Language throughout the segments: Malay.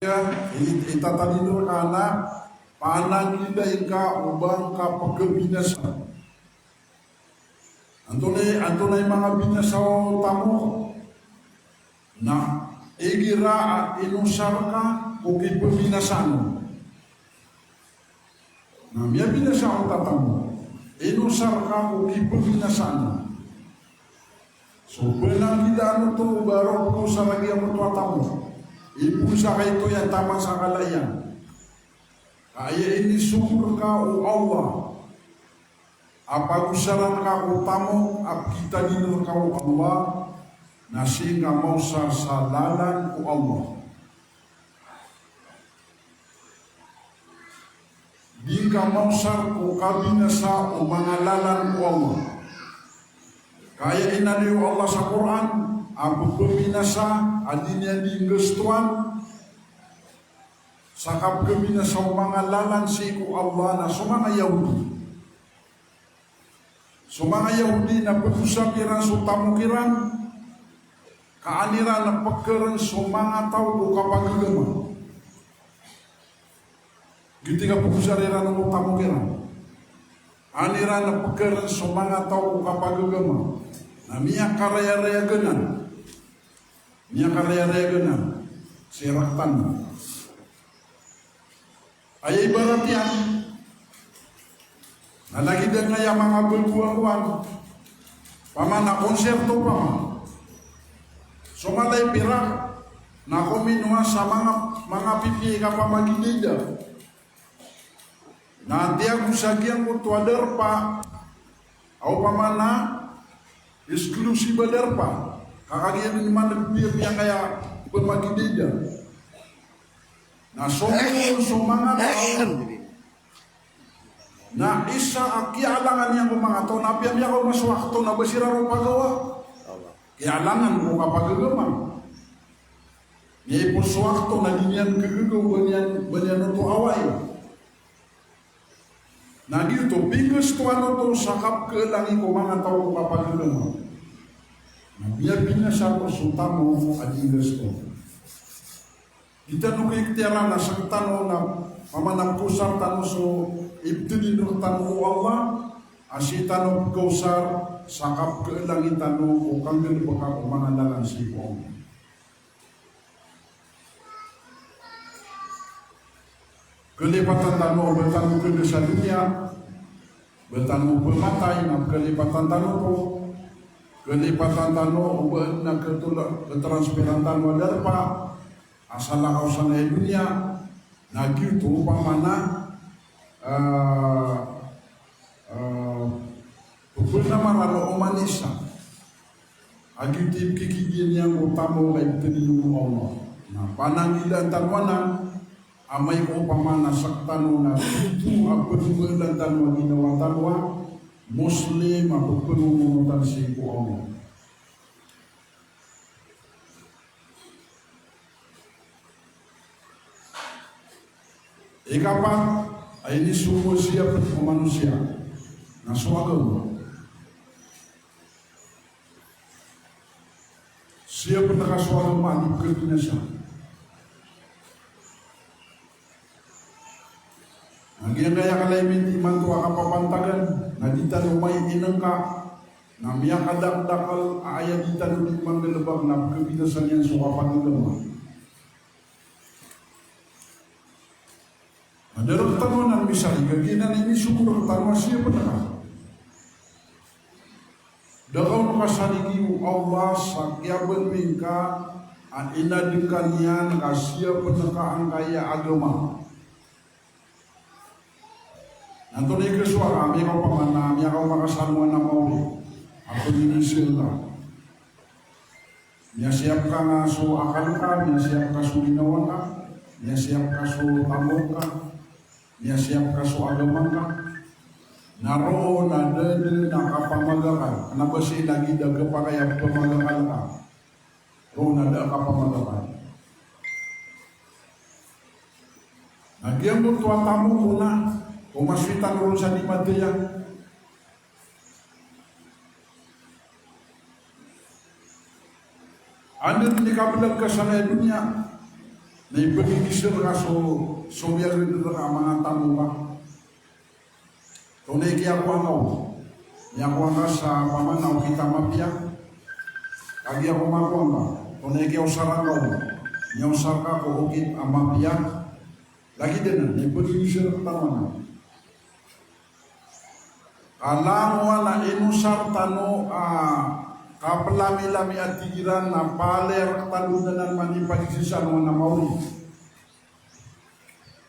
Itatalino kana panagida ika ubang ka pagkabinasa. Antunay mga binasaw tamo na igira at inusar ka o kipabinasano. Na miya binasaw tatamo, inusar ka o kipabinasano. So benang kita to baru ko sa lagi ang tamo. Ipusa ka ito yan tama sa kalayan. Kaya ini sumber ka o Allah. Apag-usaran ka o tamo, ap kita nino ka o Allah, na singa mau sa salalan o Allah. Di ka mau sa o kabinasa o mga lalan o Allah. Kaya inaliw Allah sa Quran, ang pagpabinasa, adin yan di gustuan, sa kabinasa o mga lalan si ko Allah na sa mga Yahudi. So mga Yahudi na pag-usakiran so tamukiran, kaaniran na pagkaran so mga tao o kapagagama. Giti ka pag-usakiran o tamukiran. Aniran na pagkaran so mga tao o kapagagama. Na miya karaya-raya ganan. Miya karaya-raya ganan. Siraktan na. Ay ibarat yan. Nalagi din nga yung mga bulbuan-buan. Pamana konserto pa man. Sumalay pirak. Na kuminwa sa mga pipi ka pa magigida. Na tiang usagyan mo tuwadar pa. Aw pamana. Eksklusif badar pa. Kakagyan naman nagpir yang kaya pemagidida. Na so mga tao. Na isa kialangan niya kung mga tao. Napiam niya kung mas wakto na basira rin pagawa. Kialangan mo kapagagama. Niya ipos wakto na dinyan kagagaw banyan ito away. Na dito, bigas to ano to sakap kelangi ko mga tao kapagagama. Biar binasa ko sutamo at ingas ko. Kita nukik tiara na sang tano na pamanang pusar tano so ibtudin ng tano ko Allah asi tano kausar sakap kelangi tano ko kanggal baka kumangandalan si ko. Kelipatan tano bertanu ke desa dunia, bertanu pematay na kelipatan tano ko. Kelipatan tano ubah na ketransparan tano darpa asal kausan dunia na gitu pamana pupuna maralo omanisa agi tim kikigin yang utama kay tinu Allah na panangilan tanwana amay ko pamana saktano na itu apa dan tanwa ginawa tanwa Muslim aku penumutan si ku Allah. Ikapan ini semua siap manusia. Nah suagama. Siap nak suagama di Indonesia. Ang kaya kalaimin iman to akapapantagan na di tano may inangka na miya kadakdakal ayat di tano di manggalabag na kabinasan yan so kapagagama. Nadarang tano ng misali kaginan ini sumurang tano siya pa na. Dakaw nakasaligi Allah sa kiyaban mingka at inadingkan yan kasya pa na ang kaya agama. Nanto ni Kriswa kami kau pamana, kami kau makasaluan na mauli. Ako dinisil ka. Niya siap ka nga so akal ka, niya siap ka so ginawa ka, niya siap ka so tamog ka, niya siap ka so agaman ka. Naroon na dede nakapamagakan. Ano ba siya lagi daga pa kaya pamagakan ka? Roon na daga kapamagakan. Nagyan mo tuwa tamo ko na. Kung maswitan ron sa di madya. Ano din ikabilang ka sa dunia. na ipagigisir ka so biar ito ka mga tamu ka. Tunay kaya ko ang Yakuan ka sa pamanaw kita mapiyak. Kagi ako makuan ka. Tunay kaya usaran ka. Nyawsar ka ko ukit ang mapiyak. Lagi din na. Ipagigisir ka taman. Alam na inusar tano kapalami-lami at tigiran na paler talunan manipagisisan mo na mauli.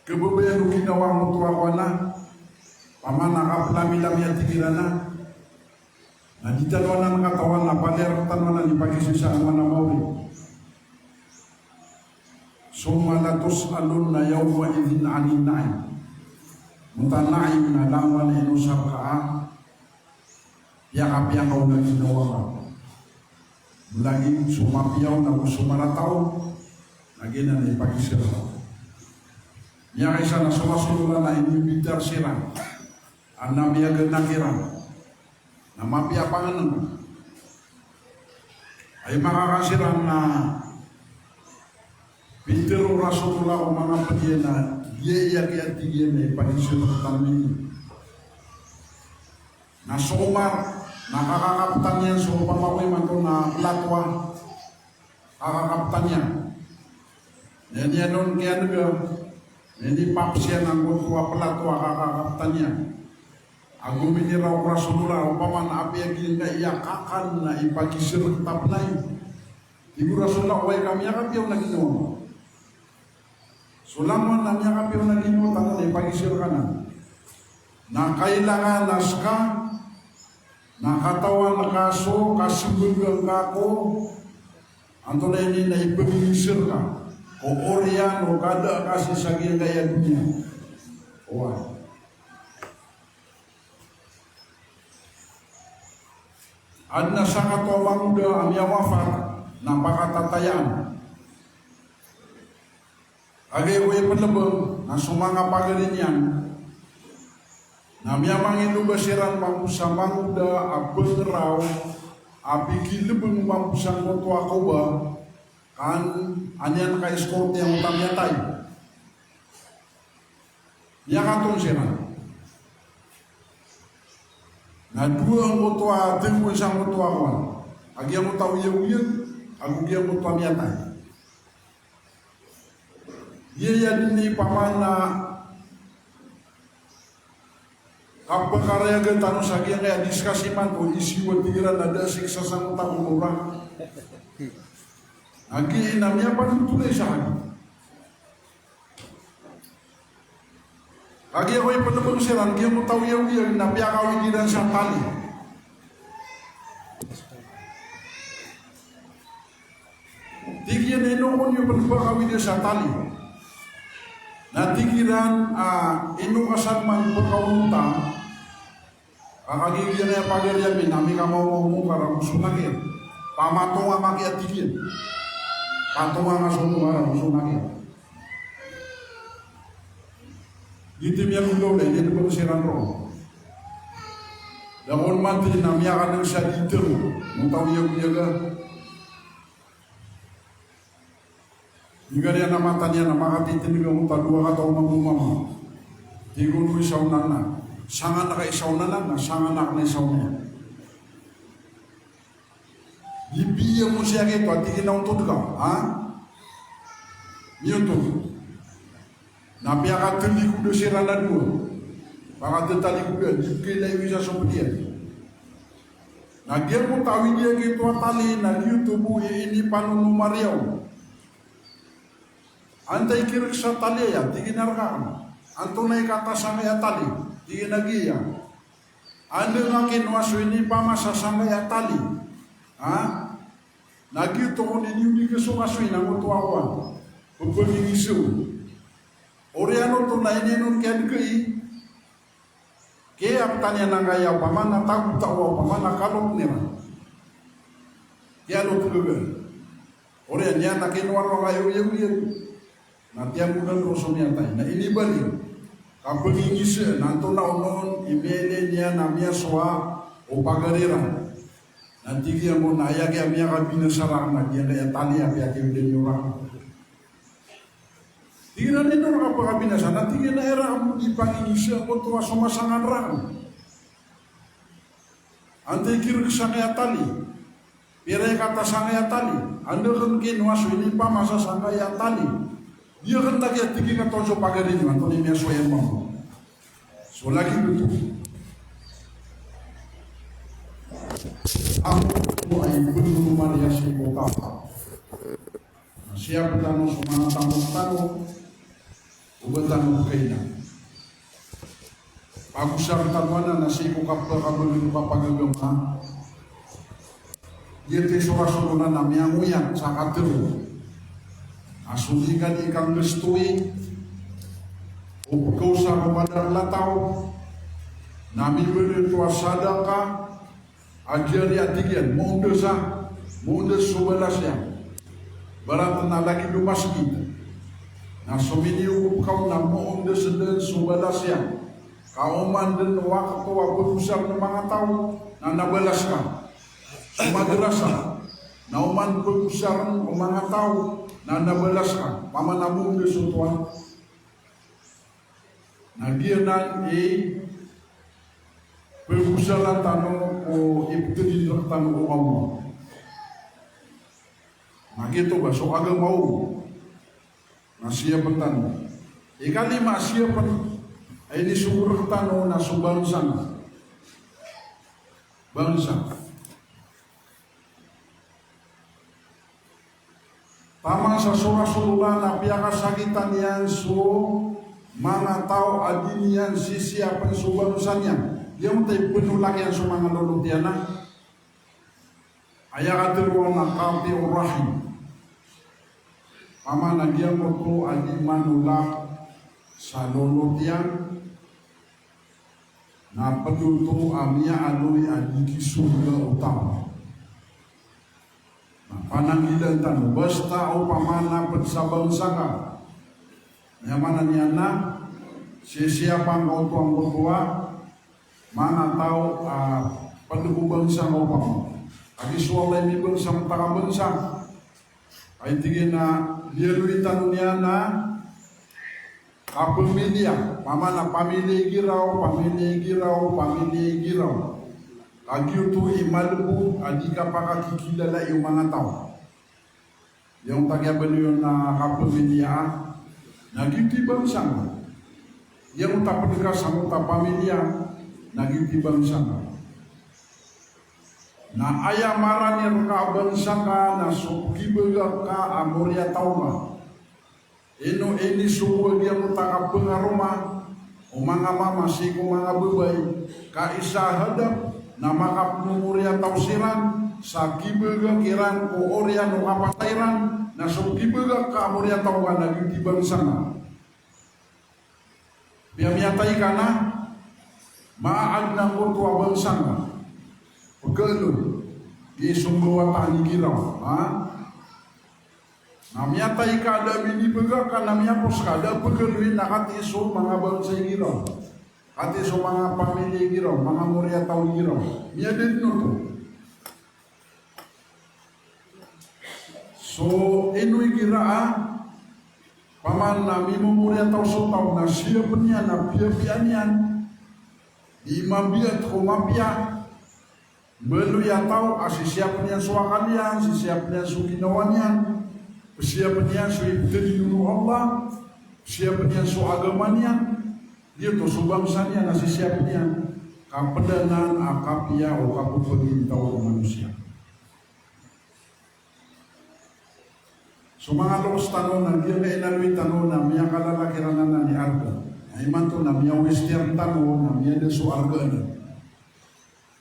Kebebayan ginawa mo tuwa ko na. Pamana kapalami-lami at tigiran na. Na di talunan ng katawan na paler talunan manipagisisan mo na mauli. Sumalatos alun na yawma idin aninay. Mutanaim na laman na inusar ka yang kau na ginawa ka. Lagi sumapiyaw na sumarataw lagi na ipagisir ka. Yang isa na sumasulula na inimbitar sirang anamiyagan na kirang na mapiyapangan naman ay makakasirang na Pitero Rasulullah o mga padiyan na iyak tigyan na ipagisir ka tamin na sumar nakakakaptan niya so pamawi man to na platwa kakakaptan niya yan yan nun kaya naga hindi papsya ng kutuwa platwa kakakaptan niya agumini raw Rasulullah upaman api yang na iyakakan na ipagisir tablay ibu Rasulullah way kami yakap yung naginawa sulaman na yakap yung naginawa tangan ipagisir ka na kailangan naskah nakatawan na kaso, kasibugan ka ko, anto na ini na ipagigisir ka, o orian, o kada kasi sa gaya dunia. Wah. Ad na sa katawang da amya wafat, napakatatayan. Agay ko ipalabang, na sumanga pagarin yan, na miyamang inubasiran mampusamang da abang raw apikilibang mampusang ko ako ba kan anyan ka escort yang utam yatay niya katong siran na dua ang utwa tingo isang utwa ko agi ang utaw yawin agi ang utwa yatay iya din pamana apa karya ke tanah sagi yang kayak diskusi mantu isi watiran ada siksa sang utang orang lagi namanya apa itu tulisan lagi aku yang pernah bersiaran dia mau tahu yang nabi akawi di dan santali tiga nenokon yang pernah akawi di santali na tigiran inu kasarman pagkawunta kakagigyan na yung pagariyamin nami ka mau karang sunagin pamatunga makiat tigin patunga nga sunungarang sunagin dito miya kulo na hindi ba siran ro dakon mati nami ka nang siya dito mong tawiyag-yaga Jika dia nama tanya nama hati ini kamu tak dua kata umam umam, tigun isaw nana, sangan nak isaw nana, sangan nak isaw nana. Ibi yang musia ke tu, tinggi naun tu kau, Itu, nabi akan teli kuda sirana dua, akan teli kuda, jika dia bisa seperti Nah dia pun tahu dia ke tu tali, nah YouTube ini panu Mariau. Antai kirik sa tali ya, tingin narkaan. Anto na ikata sa ya tali, tingin nagiya. Ando nga kinwaso ini pamasa sa ya tali. Nagito ko ninyo di kasukaso inang utuawan. Pagpaging iso. Oriano to na ininun kiyan kay. Kaya tanya na kaya pamana takot tawa, pamana kalok nila. Kaya lo tulugan. Orian yan na kinwaro kayo yung nanti yang bukan rosomnya tay. Nah ini balik. Kapag ingisa, nanto na unon, imele niya namia soa o pagariran. Nanti dia mo na ayag ya miya kabina sarang na dia kaya tali ya kaya kaya dia nyurang. Tinggal ni orang apa kabinasa, nanti kena era dipanggil Indonesia untuk masangan rang. Ante kira kesangaya tali, pira kata sangaya tali. Anda kan kini masuk ini pa masa sangaya tali. Dia kan lagi tinggi kata so pagari ni, antoni miaso yang mau. So lagi betul. Aku ay belum Maria si kota. Siapa tanu semana tamu ubatan kaina. Aku sang tamuana nasi ko kapal kabel papagagam ha. Dia te sura-suruna namanya nguyang sakateru. Asulikan ikan gestui. Kau sa kepada latau. Nami beri tua sadaka. Ajar ya tigian mundur sebelasnya. Barang lagi du masjid. Nah somini kau nak mundur sebelasnya. Kau mandan waktu aku besar memang tahu. Nana belaskan. Semua derasa. Nauman besar memang tahu. Nana belaskan. Paman namun desutuan. Nah dia nak berbusalan tanah o ibtidi tanah o Allah. Gitu baso agak mau masih petan. Ikali masih pen ini sumber tanah nasu bangsa. Tama sa surah nabi akasakitan yang mana tahu adinian sisi apa subarusannya. Yang tay penuh lagi yang semangat lolo tiana. Ayat terwana kati rahim. Pama nagia moto adi manula sa lolo tian. Na penutu amia alui adi kisurga utama. Na panangilan tanu basta o pamana pensabang saka. Yang mana niana siapa kau tuang bertua. Mana tahu pendukung bangsa ngopang. Agi sualai ni bangsa mentara bangsa. Ay tigina lialuitan niana kapemilia. Pamana pamili girau. Agi itu imalbu adi kapaka kikilala yung mga tao. Yung tagya beliau na kapemilia. Nagiti bangsa. Yung tapodika sa mga pamilia. Nagiti bangsa na ayamaran yang ka bangsa na sukibaga ka amoria tauma ini suwa dia mutaka pengaruma o mga mama si ko mga bubay ka isa hadap na makapumuria tausiran sa kibaga kiran ko oria no kapatairan na sukibaga ka amoria tauma nagiti bangsa na biamiatay ka na maag na ko tua bangsa nga. Pagkalo, di sumbawa tani girau. Namanya tay kada bini pega kan namanya pos kada pagkaloin nakati so mga bangsa girau. Kati so mga pamilya girau, mga muria tau girau. Miya din no to. So, inoy gira paman na mimo muria tau so tau na siya niya na piya-piyan yan. Imambiat kumapia belu ya tahu asisiapnya suakalian sisiapnya sukinawannya siapnya suibtadi dulu Allah siapnya suagamanya dia tu subangsanya nasi siapnya kapedanan akapia o kapu pegintau manusia sumangat los tanunan dia kailalui tanunan miyakala lakiranan ni arga iman tu namanya westiar tanu namanya ada suarga ni.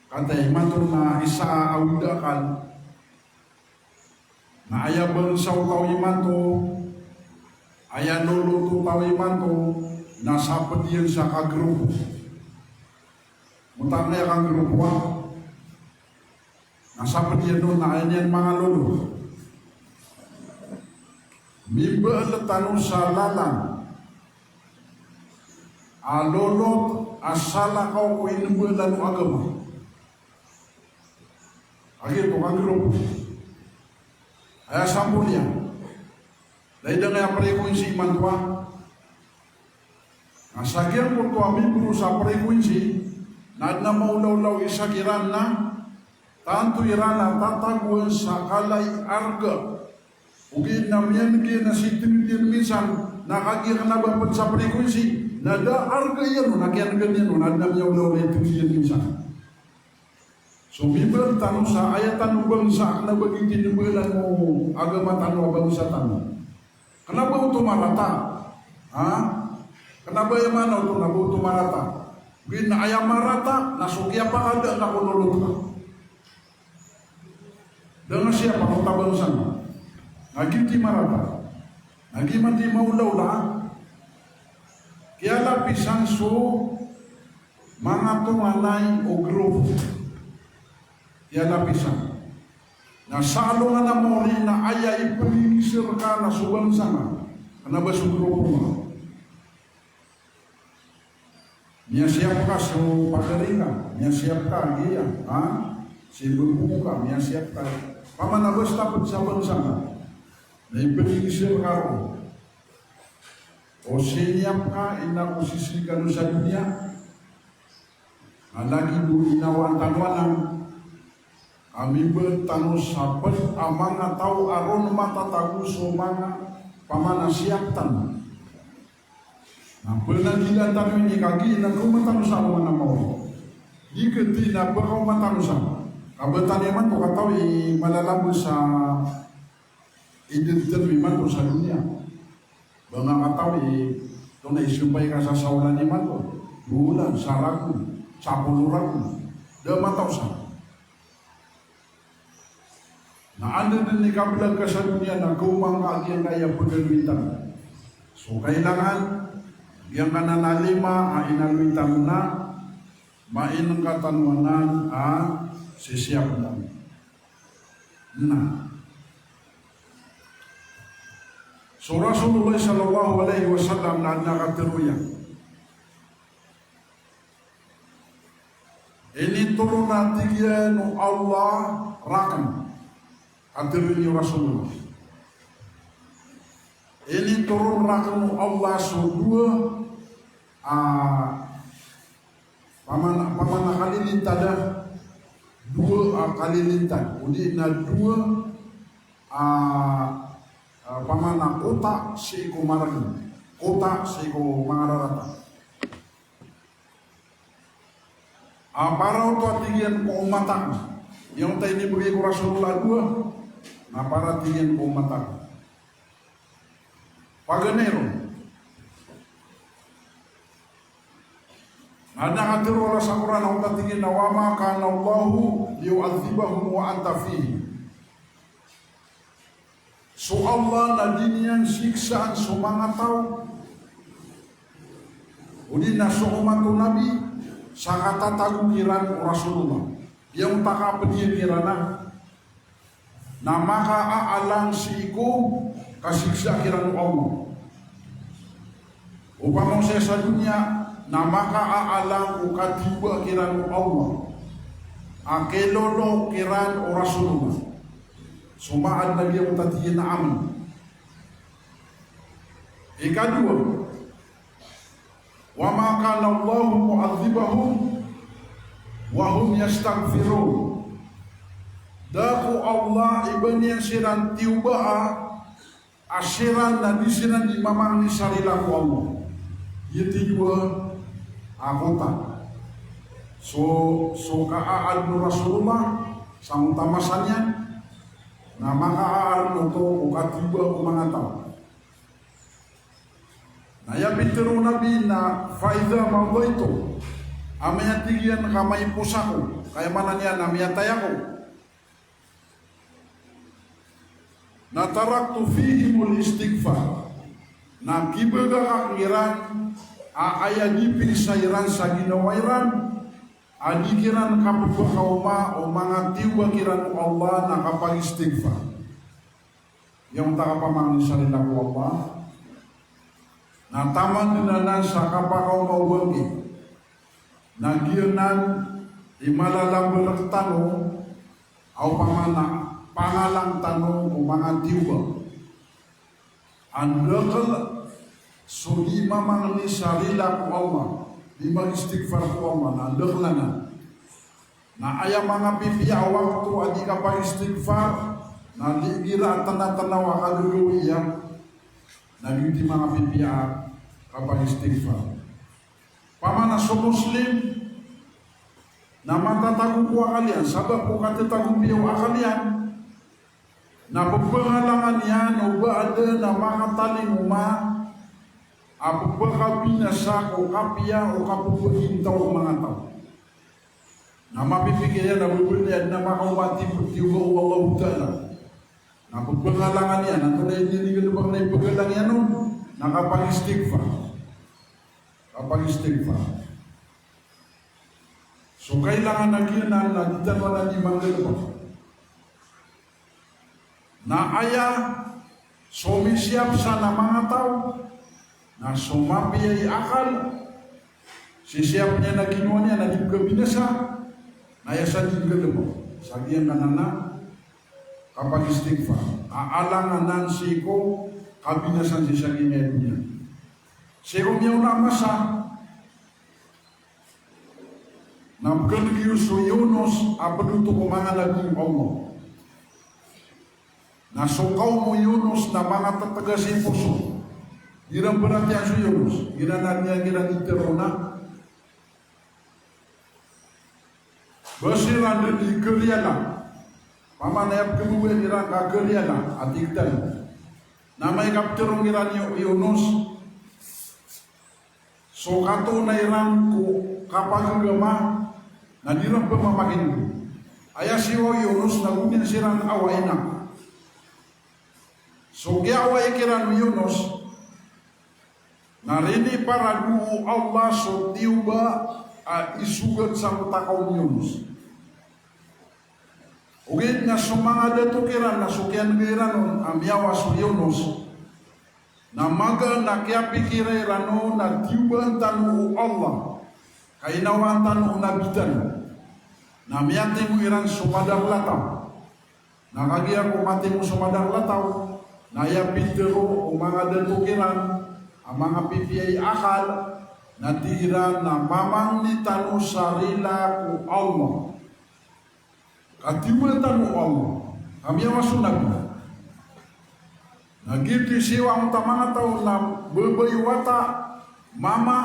Kata iman tu na isa awudakan. Na ayah bangsa tau iman tu, ayah lolo tu tau iman tu, nasa pedian sa kagrupo. Mutak na yang kagrupo nasa pedian tu na ayah mga lolo. Mimba letanu sa lalang. Alolot asala kau ilmu dan agama. Agi tu kan grup. Ayah sampulia. Dahil nga frekuensi iman tua. Nasagian po tua mibro sa frekuensi na maulaw-law isagiran na tanto irana tataguan sa kalay arga. Ugin na miyan na si tinitin minsan nakagira na ba sa frekuensi na da arga yan nakiyan ganyan na miyaw-law na tinitin minsan. So Bibel tanong sa ayatan ubang sa na baging tinubulan mo agama tanong abang sa tanong. Kenapa itu marata? Kenapa yang mana itu nabu itu marata? Bin ayam marata, nasuki apa ada nak menolong? Dengan siapa kota bangsa? Lagi di marata, lagi mati mau laulah. Kiala pisang so mangatung anai ogro. Kiala pisang. Na salo nga na mori na aya ipagisir ka na subang sana. Kenapa sugro mo? Niya siap ka sa pagaringan, niya siap ka iya, si berbuka, niya siap ka. Pamanabas dapat sa bansana. Na ipagisir ka ro. O siap ka ina ko sisikan sa dunia. Lagi dulu inawan tanwanan. Kami bertanu sabat amana tahu aron mata tahu somana pamana siaptan. Nah pernah gila tanu ini kaki nak rumah tanu sama mana mau. Jika tidak berumah tanu sama. Kabetan yaman kau tahu i malalam sa identitas iman tu sa dunia. Bangga tahu i tunai supaya kasa saulan iman tu. Bulan salaku, sapuluraku, dah matau sama. Na anda din ikabilang ka sa dunia na kumang kaagyan kaya pagkalwitan. So kailangan yang kananalima inalwitan na mainang katanwanan sisiap lang. So Rasulullah sallallahu alaihi wasallam na nakatiruyan. Ini turun nanti no Allah rakam. Hadirin Rasulullah. Ini turun rakam Allah dua pamana kali lintada dua kali lintad. Udi na dua pamana kota siko marang kota siko mangarata. Para auto tinggian keumatan yang tadi bagi Rasulullah dua. Na para tingin po mata. Paganero. Nada katiro la sakura na uta tingin na wama kana Allahu yu'adzibahum wa anta fihi. So Allah na dinian siksaan so mga tao. Udi na so umatu Nabi sa katatagukiran Rasulullah. Yang takapenikiran na maka aalang si iko kasiksa kiran Allah. Upamong sa dunia na maka aalang ukatiba kiran Allah. Akelolo kiran o Rasulullah. Sumaan na diya utatiyin na amin. Ikadua, wa maka Allahu mu'adzibahum wa hum yastaghfirun. Daku Allah ibani asiran tiuba asiran dan disiran di mamang ni sarilaku Allah. Yiti dua anggota. So kaal Rasulullah sang tamasannya nama kaal untuk ukatiba kumangataw. Na ya bitiru Nabi na faida mawaitu amaya tigian kamay pusaku kaya mana niya namaya tayaku. Nataraktu fihimul istighfar. Na kibaga kakiran aaya dipin sayran sa ginawairan adikiran kapagpakauma o mga tiwa kiran Allah na kapag istighfar. Yung takapamangin sa rin ako Allah na tamang dinanan sa kapakauma uwangi na giyanan imalalang bertano au pamana pangalang tanong o mga tiwa. andakal sudi mamang ni sarila ku Allah lima istighfar ku Allah andakal na ayam mga pipi awak tu adi ka pa istighfar na di gira tanda-tanda wa kagulu iya na di mga pipi ka pa istighfar pamana so muslim na matatago ko kalian sabab ko katatago biyo kalian na pagpangalangan yan o ba ada na makataling apagpakabinasa ko kapya o kapupahintaw mga tao na mapipigyan na bubulyan na makawati pagtiwa o Allah Ta'ala na pagpangalangan yan ang tunay hindi ka lubang na ipagalang yan nun nakapag-istighfar so kailangan na kinan na ditanwa na di manggalabang na aya sumisiap sa na mga tao na sumapi ay akal sisiap niya na kinuha niya na di kabinasa na yasa di galabo sabihan ka na kapag istighfar aalanganan siko kabinasan si sagina niya siko niya unamasa na pagkaliuso Yunus apaduto ko mga laging Allah nasukaw mo Yunus na mga tatagasin puso girang berat yang su Yunus girang nadia girang iterona basiran di keriana paman ayap kedua girang keriana atiktan nama kapterong girang Yunus so kato na iran ku kapag gama na dirang pemamakin ayah siwa Yunus na gumin siran awainak so giawai kiran Yunus narini para duo Allah so tiuba isugat sa utakaw Yunus ugit na sumanga dato kiran na sukyan giranon amyawa so Yunus na maga na kaya pikiray rano na tiuba tanu Allah kainawan tanu nabitan na miyante mo iran sumadar lataw nakagiya ko mati mo sumadar lataw na ya pitero o mga datukiran ang mga pipiyay akal na tira na mamang ni tanu sarila ku Allah katiwa tanu Allah kami ang masunag na giti siwa ang tamang tao na bebaywata mama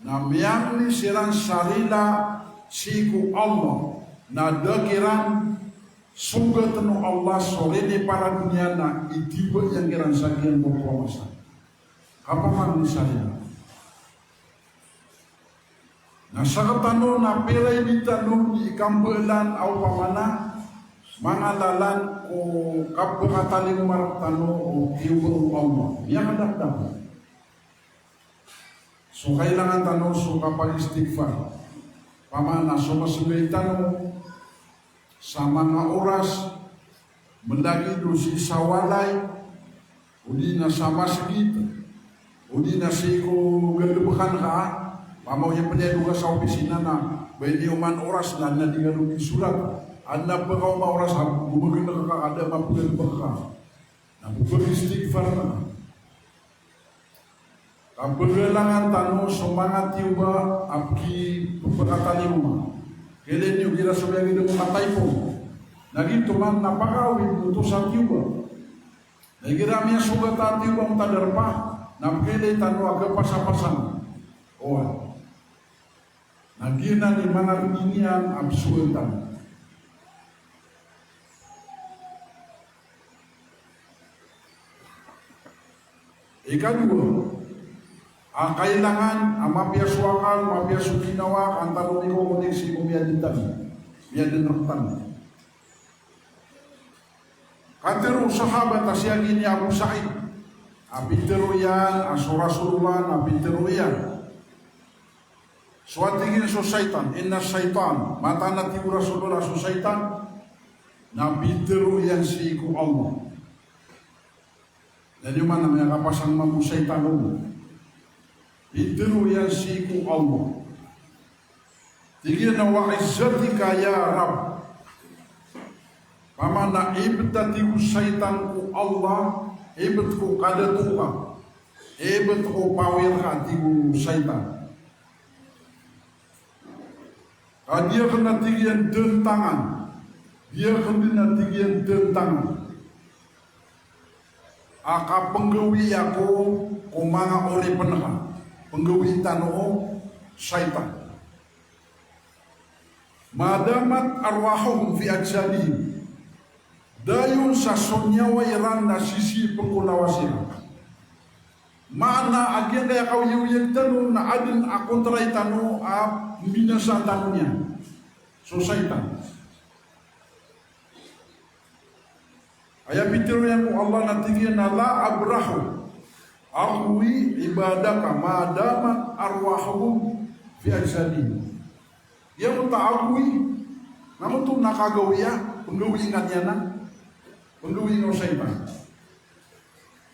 na miyang ni sirang sarila siku Allah na dakiran sugat no Allah sore ni para dunia na itiba yang kiran sagian berpuasa apa man saya na sakatano na pera di tanu di kambelan au pamana mangalalan ko kapakataling maratano o tiuba Allah yang kadang so kailangan tanu so kapag istighfar pamana so masugay tanu sa mga oras mendagi dosi sawalay udi na sa masjid udi na siko galubukan ka pamaw yung penyadu ka sa opisina na pwede uman oras na nadingan di surat anda pakaw ma oras bumaganda ka ada mapugan ka na istighfar na kapagalangan tanu semangat tiuba abki pagkatali rumah kailan yung kira sabi ang ito matay po naging tuman napakawin utusan tiuba nagira miya sugat at tiuba ang tadarpa na kailan tanu aga pasapasan oan nagina ni mga rininian absuetan ikadua ang kailangan ang mapiaswakal, mapiasukinawa, ang tanong ko kuning si kumiyaditan, miyadinratan. Kantero sahabat asyagi ni Abu Sa'id, apitero yan, Rasulullah, apitero yan. Suatingin so syaitan, inna syaitan, mata na tiyo Rasulullah so syaitan, napitero yan si ku Allah. Dan yung mana may kapasang mamu syaitan mo. Itiru yan siku Allah tigil na wa izzatika ya Rab pamana ibtatiku syaitan ku Allah ebet ko kada tuka, ebet ko pawir ka tigu syaitan. Dia kena tinggian tentangan, dia kena tinggian tentangan. Aka penggawi aku kumanga oleh penha, penggawi tano syaitan. Madamat arwahum fi ajsadihim, dayun sa sonyawa iran na sisi pengkulawasira. Mana agen kaya kau yung tanu na adin akontray tanu a binasa tanunya. So syaitan. Ayat bitir yang Allah nanti na la abrahu arwi ibadaka madamat arwahum fi ajsadihim. Yang tak akui, namun tu nakagawi ya, penggawi ingatnya na, penggawi no syaitan.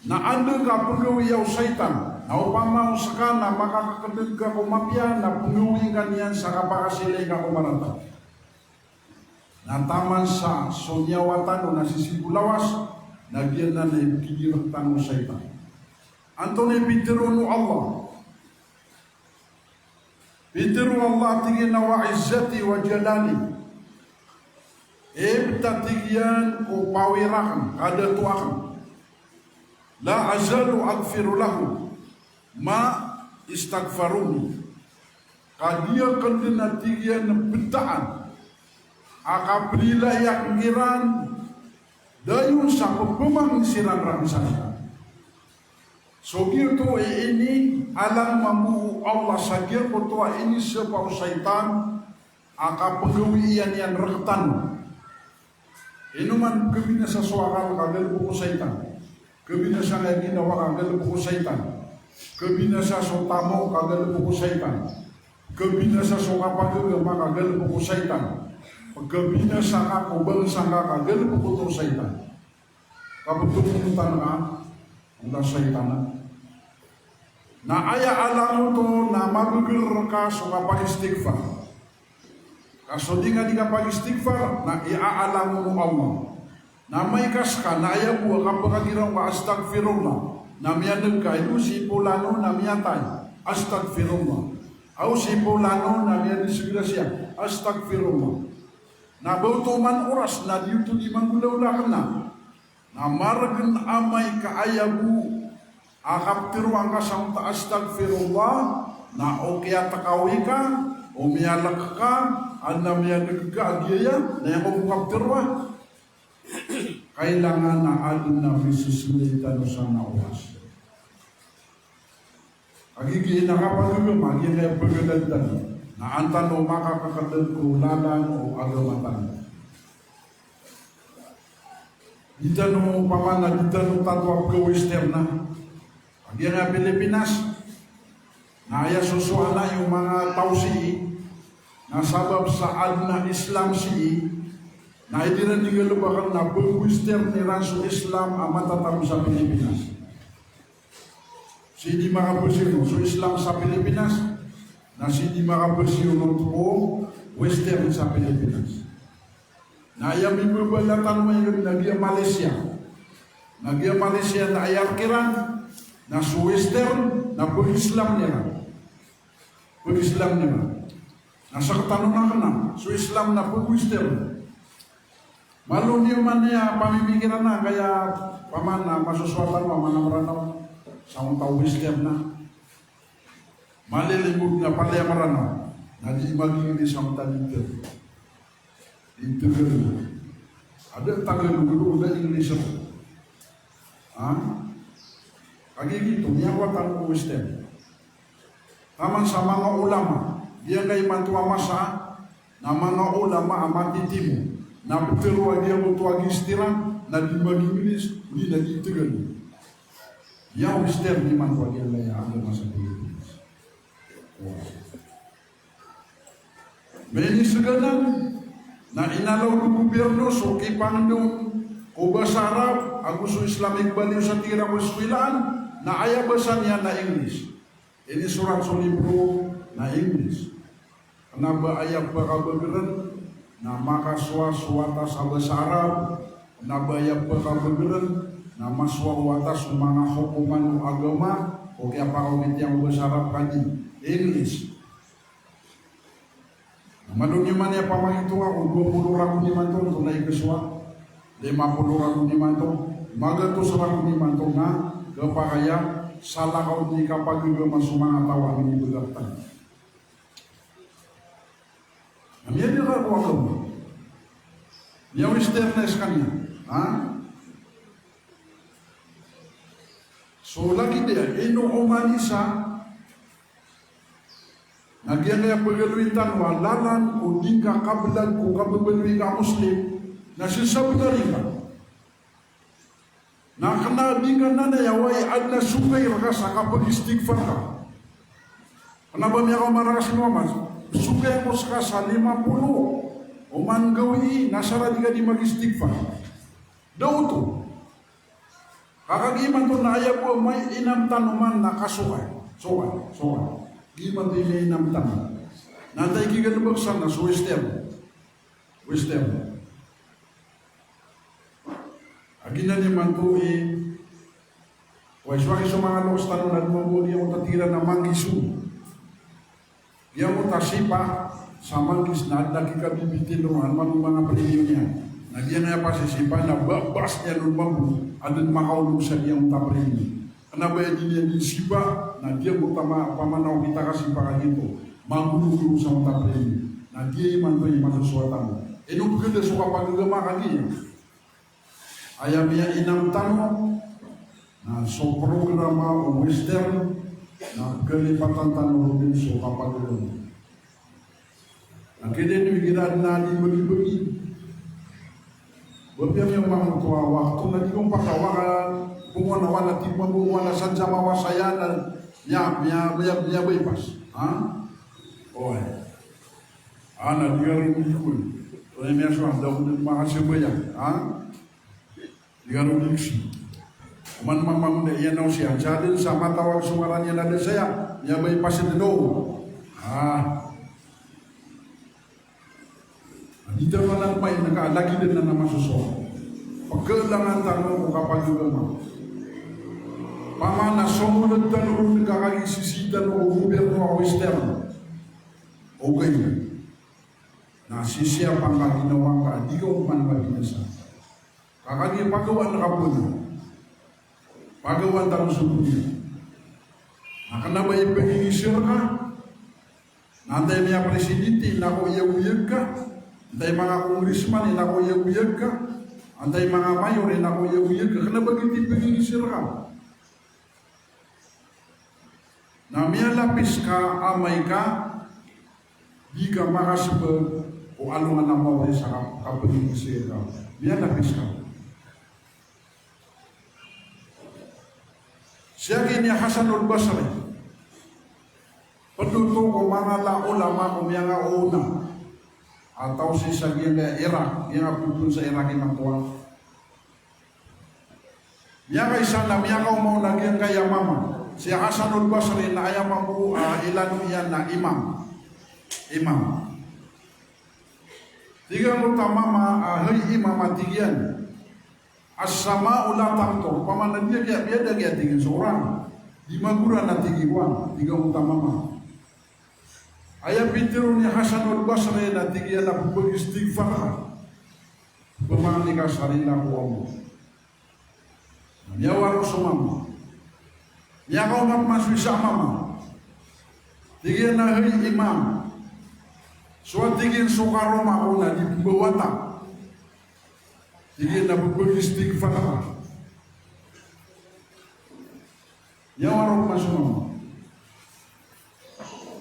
Na anda ka penggawi ya syaitan, na upama sekana maka kekedeg ka kumapya na penggawi ingatnya sa kapakasile ka kumarata. Na taman sa sonyawatan na sisibulawas, na giyan na ibigiratan no syaitan. Antone bitironu Allah. Bitiru Allah tinggi nawa izzati wa jalali. Ebta tinggian ko pawirakan kada tuakan. La azalu aghfiru lahu ma istaghfaruni. Kadia kendena tinggian betaan. Aka berilah yang ngiran dayun sa pemang siran ramsasa. So gitu ini alam mamu Allah sagir kotua ini sebab syaitan aka penggawian yang rektan. Inuman kebinasa suara kagel buku syaitan. Kebinasa lagi nawa kagel buku syaitan. Kebinasa sotamo kagel buku syaitan. Kebinasa sokapa kegema kagel buku syaitan. Kebinasa aku bangsa kagel buku syaitan. Kabutuh tanah ulah syaitan. Na aya alam to na magugil ka so kapag istighfar. Kaso di nga pag istighfar na iaalam mo Allah. Na may kaska na aya buwa kapag agiraw ka astagfirullah. Na miyanag ka ito si Polano na miyatay astagfirullah. Aw si Polano na miyanag sigura siya astagfirullah. Na bautuman oras na dito di manggulaw na na margen amay kaayabu akap tiruang ka sa astagfirullah na okya takawi ka umiyalak ka anda miyadag ka agya na yung ukap tirwa kailangan na adun na misusulitan sa nawas agigi nakapagulong agya na pagdadan na antan o makakakadal ko lalan o agamatan. Dito no pamana, dito no tatwa pagawester na. Pagyan na Pilipinas, na aya susuana yung mga tao si na sabab sa adna Islam si na hindi na nigalubakan na pagawester ni Ranso Islam ang matatamo sa Pilipinas. Si di makabersih so Islam sa Pilipinas, na si di makabersih no Western sa Pilipinas. Na ayam ibu balatan mayon nagia Malaysia na ayam kiran na su Western na Islam niya na sa katanungan na su Islam na Western malu niyo man niya pamimikiran na kaya paman na masuswatan paman na maranaw sa tao Western na malilimod na palaya maranaw na di magiging isang talito. Itu ada tanggal dulu udah English kaki gitu nyawa tanpa Western taman sama mga ulama dia kay mantua masa na mga ulama amati timu na betul dia butuh istilah na di bagi English di lagi tegal yang Western di mantua dia lah ada masa dulu Meni seganan na inalaw ng gobyerno so kipangdong o basarap agusto Islamic baliw sa tirang eskwelahan na aya basa niya na English. Ini surat sa libro na English. Na ba aya pagkabagiran na makaswa-swata sa basarap na ba aya pagkabagiran na maswa atas mga hukuman ng agama o kaya pakawit yang bersarap kaji English. Madungiman ya pamangito ako 20 ragu ni manto tunay keswa 50 ragu ni manto magatus ragu ni manto na kepakaya salah kau ni kapag agama sumanga tawa ni begatan. Namanya dia ragu agama. Dia wisternes kanya. So lagi dia ino omanisa Nagian yang pagaluitan walalan o dingka kabelan ko kabebalui ka Muslim na sisabudarin ka. Na kanadingan na yaway ad na sukay ka sa kapag istighfar ka. Ano ba niya ka marakas mo mas? Sukay mo sa 50 o man gawi nasara di ka di mag-istighfar. Daw to. Kakagiman to na ayaw ko may inam tanuman na kasukay. Sukay. Giman to yung inam tanuman. Natay kigan bagsan na so wisdom. Agina ni mantu waiswaki sa mga los tanunan mo mo niya mo tatira na manggisu. Dia mo tasipa sa manggis na lagi ka bibitin ruhan mga paniyo niya. Nagyan na pa sisipa na babas niya nun mamu adun makaulong sa niyang taprin. Karena ba niya disipa na dia mo pamanaw kita kasi pa dito. Mangulong sa mga taprin. Na dia man to yung masusuatan. Nung kita suka pagagama kagi. Ayam niya inam tanong na so programa o wisdom na kelipatan tanong din so kapagagama. Ang kinin wigiran na di bagi-bagi. Babiam yang mga tua waktu na di kong pakawakan kung wala tipon mo wala sa jamawa sayanan niya bypass. Oy. Ana dia rukun. Oy niya suam daw din makasibaya. Dia rukun. Man mamam de yan siya. Jadin sama tawag sumarannya na saya. Niya bypass din do. Dito na lang may nakaalagi din na masuso. Pagkailangan tanong ko kapag yung pamana sumunod tanong nagkakagisisitan o gobyerno o externo. O ganyan. Nasisiya pang kaginawang ka, di ka uman maginasa. Kakagi pagawan na kapuna. Pagawan tanong subunya. Nakanabay pagingisir ka. Nantay niya presidente, nako iyag ka. Antay mga kongresman, inako iyag ka. Antay mga mayor, inako iyag ka. Kena bagiti pagingisir ka. Na miya lapis ka, amay ka, di ka makasabag o alungan na mawari sa kapagingisir ka. Miya lapis ka. Siya kini Hasanul Basri. Penuto ko mga ulama ko miya nga una. Atau si sagian Irak, yang pun sa Irak yang tua. Yang kay sana, yang kau mau lagi yang kaya mama. Si Hasanul Basri na ayam mampu ilan yan na imam. Tiga utama hari imam atigian. As-sama ulah tamto. Paman dia ada dia tinggi seorang. Di Magura na tigiwan. Tiga utama mama. Ayah pintirun ni Hasanul Basri na tigyan na pag-istighfar. Pemangni ka sarili na kuwamu. Niya waro sumama. Niya ka umat maswi sa mama. Tigyan na hari imam. Suat tigyan sukaroma ko na di bawata. Tigyan na pag-istighfar. Niya waro masumama.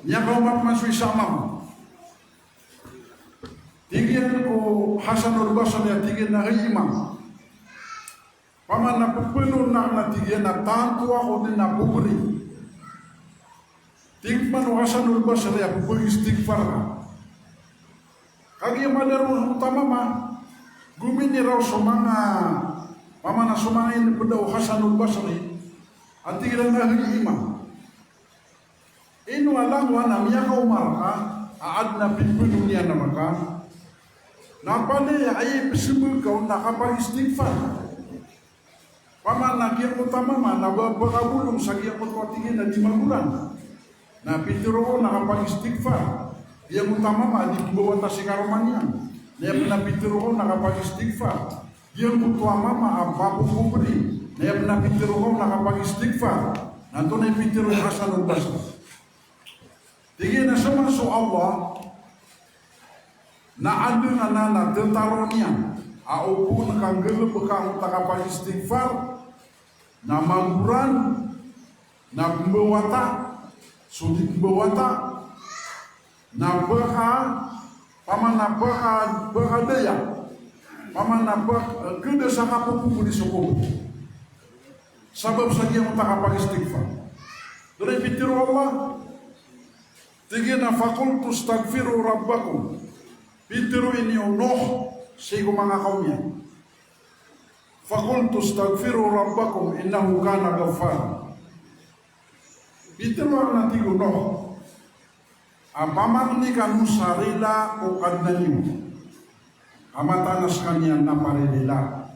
Niya kaumat maswi samam. Tigyan ko Hasanul Basri na tigyan na imam. Paman na pupuno na tigyan na tanto ako din na pupuri. Tigman o Hasanul Basri na pupag-istighfar ka. Kagi madarong utama ma. Gumini raw sa mga paman na sumain po daw Hasanul Basri at tigyan na imam. Inu alang wana miya ka umarka, aad na pinpuno niya na maka. Napali ay pisibul ka nakapag-istighfar. Paman nagiang utama mana bakabulong sagiang utwatingin na 5 bulan. Na pitiro nakapag istighfar. Yang utama ma di bawah si karomanyan. Yang na pitiro nakapag istighfar. Yang utama ma ababu kubri. Yang na pitiro nakapag istighfar. Nanto na pitiro hasanul basra. Tingin na sama so Allah na ada na tentaronya. Aupun kang gelap kang takapag istighfar. Na mangguran, na pembawata, sulit pembawata, na paman na daya, paman na keda sakapupu di sokob. Sabab saja yang takapag istighfar. Dari fitir Allah, tigina fakultu stagfiru rabbakum. Fitiru ini Nuh, sego mga kaumnya. Fakultu astaghfiru rabbakum innahu kana ghaffara. Fitiru nanti Nuh. Apamang ni kanu sarila o kadnanimu. Amatanas kanya naparilila.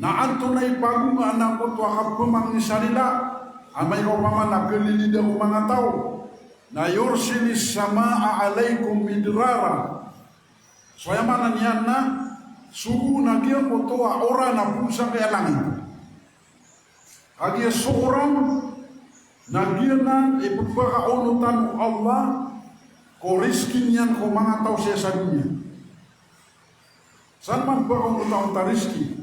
Na antunay bagong anak ko tuwakap pumang ni sarila. Amay ko paman nagalilida ko mga tao. Na yursilis samaa alaikum midrara. So yamanan yan na suku nagia kotoa orang na pulsa kaya langit. Agia seorang nagia na ipagpakaunutan Allah ko rizki niyan ko mga tao siya sa dunia. Saan man pakaunutan ta rizki?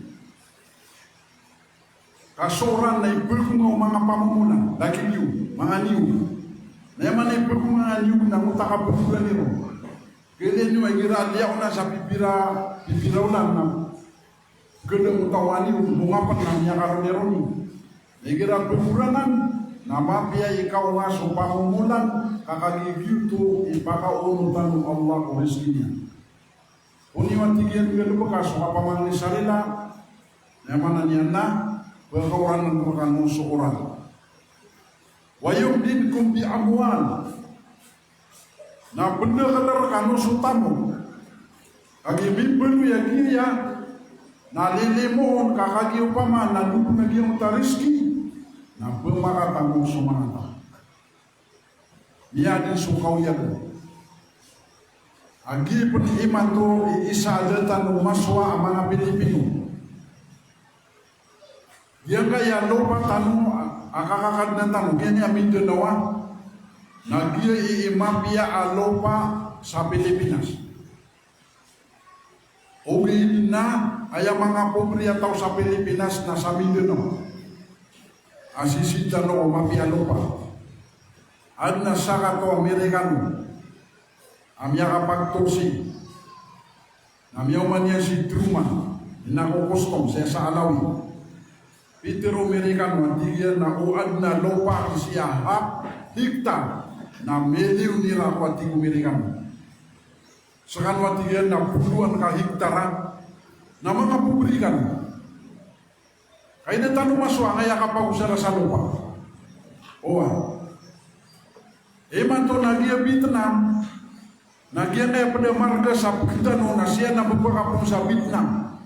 Kasoran na ipagpungaw mga pamumunan, lagi niyo, mga niyo. Na yaman na ipagpungaw niyo na mutakabulan nito. Kaya nyo ay gira liyaw na sa pipiraw lang na ganda mutawani bungapan na niya karon-eron. Ay gira pumuranan na mapia ikaw nga so pamumulan kakagigyuto ipakaunutan ng Allah ko rizki niya. Uniwan tigyan nga lupa so kapamang ni sarila naman na niya na bakawaran ng bukan mong sukuran. Wayong din kung bi amwal na benda kadar kanu sutamu kagi bimbelu ya kia na lelemon kakagi upama na duku nagi utariski na bemara tanggung sumata dia din sukau ya agi pun iman tu isa datan maswa amanga Pilipino dia kaya lupa tanu akakakad na tanu kaya amin denawa nagia iimapia alopa sa Pilipinas. Ogi na ay mga pobre ataw sa Pilipinas na sa Mindanao. Asisita no mapia alopa. Ad na saka to Amerikano. Amya kapagtosi. Namya umanya si Truman. Inako custom sa Alawi. Peter Amerikano antigyan na uad na lopa siya hap hikta. Na miliw nila ko ating Amerikano. Sakan watigan na puluhan ka hektara na mga publikan. Kaya na tanong maswa kaya kapag usara sa lupa. Owa. Eman to nagia Vietnam. Nagia kaya pada marga sa Pagdano na siya na magpakapong sa Vietnam.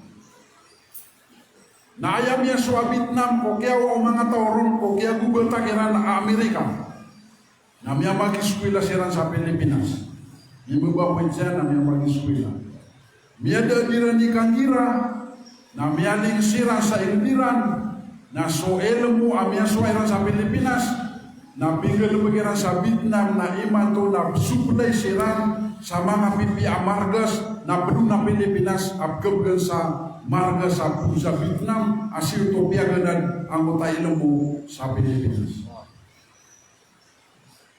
Na ayam niya sa Vietnam ko kaya o mga tauron ko kaya Google takiran na Amerika. Namanya mag-eskwela siran sa Pilipinas. Ibabaw siya namanya mag-eskwela. Miada diran ikan gira. Namanya ling siran sa ildiran. Na so elmu amya so iran sa Pilipinas. Na binggal bagiran sa Vietnam na iman to na suplay siran sa mga pipi amargas na penuh na Pilipinas abgabgan sa margas sa Vietnam asil to piagadan anggota ilmu sa Pilipinas.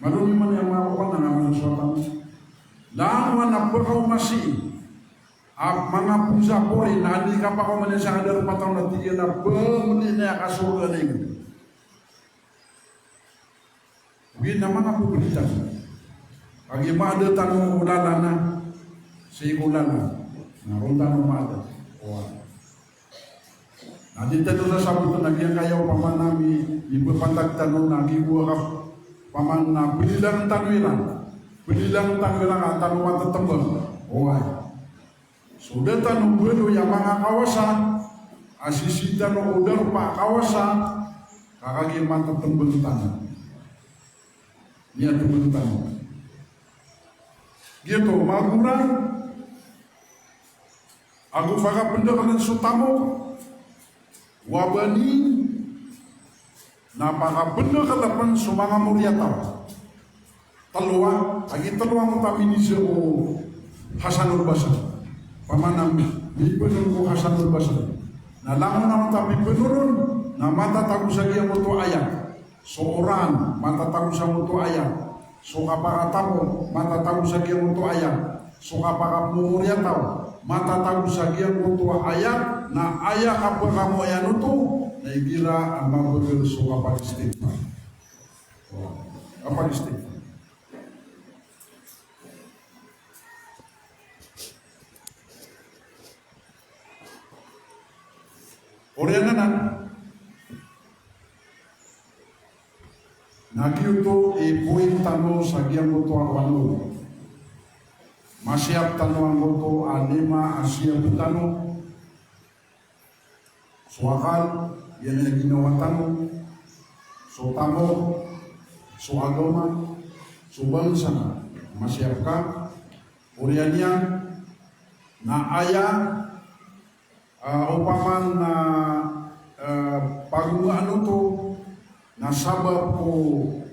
Marunong man yang melakukan ng suatu lawan na pagkaw masih mga pusapori na hindi ka pa ko man sa kadar patang na tiyan na bumili na kasurga na yun. Bigyan na mga pupulitan. Pag imada tanong ulala na sa ikulala na ronda ng mada. Nadita doon na sabi ito nagyang kayaw pamanami iba patag tanong na gibuha ka paman na pililang tanwiran ang tanong matatambang. Sudah tanong buwelo yung mga kawasan asisita no udar pa kawasan kakagi mata tembentan dia tembentan gitu maguran aku faga pendekanan sutamo wabani na faga pendekanan sumanga muryata teluang lagi teluang utamini sebo Hasanul Basri pamanam bipenun ko Hasanul Basri na langon na tapi penurun na mata tagu sa giya mo to ayat seorang mata tagu sa mo to ayat so kapakatamo mata tagu sa giya mo to ayat so kapakapumurya tao mata tagu sa giya mo to ayat na ayat kapag mo yan ito na igira ang mabagil so kapag-istighfar kapag-istighfar. Oriananan nagiuto ipuin tano sa giyang moto awano masyap tano ang moto anima asya tano suakal yan ang ginawa tano so tamo so agama so bangsa masyap ka orianya na aya upaman na pagungaan ito na sabab ko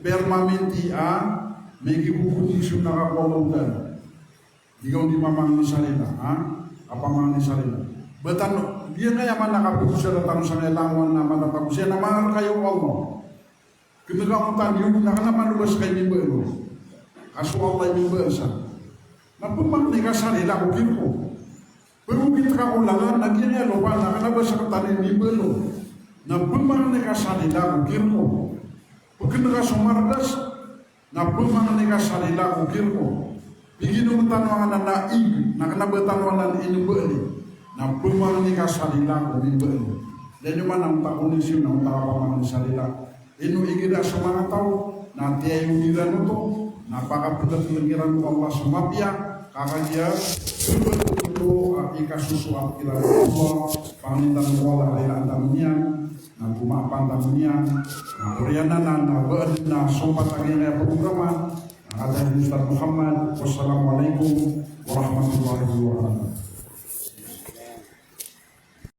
permanenti may gibubutisyon na kapawaudan ikaw di mamang ni salila apamang ni salila betan dia na yaman nakapukusya na tanong sa nailangan na matatakusya na mahal kayo Allah kinagamutan yun na kanaman lubas kay mimba kaso Allah mimba sa na pumang ni kasalila kukin ko Pagkukit ka ulangan, nagyan niya lupa na kanaba sa katanin ni Belo na pemang ni kasalila kukir ko. Pagkita ka sumardas na pemang ni kasalila kukir ko. Bigin ng tanwangan na naig na kanaba tanwangan ini Beli na pemang ni kasalila kukir Beli. Dan yung manang takunisyon ng tapamang ni salila. Inu igida sa mga tao na tiyayung niran ito napakapilat langiran ko Allah sumapya kakagya ikasusu akira Allah pangintan wala ila antamunian na kumapan tamunian na kuriananan na bead na sopat agenda programa ada Ustaz Muhammad. Wassalamualaikum warahmatullahi wabarakatuh.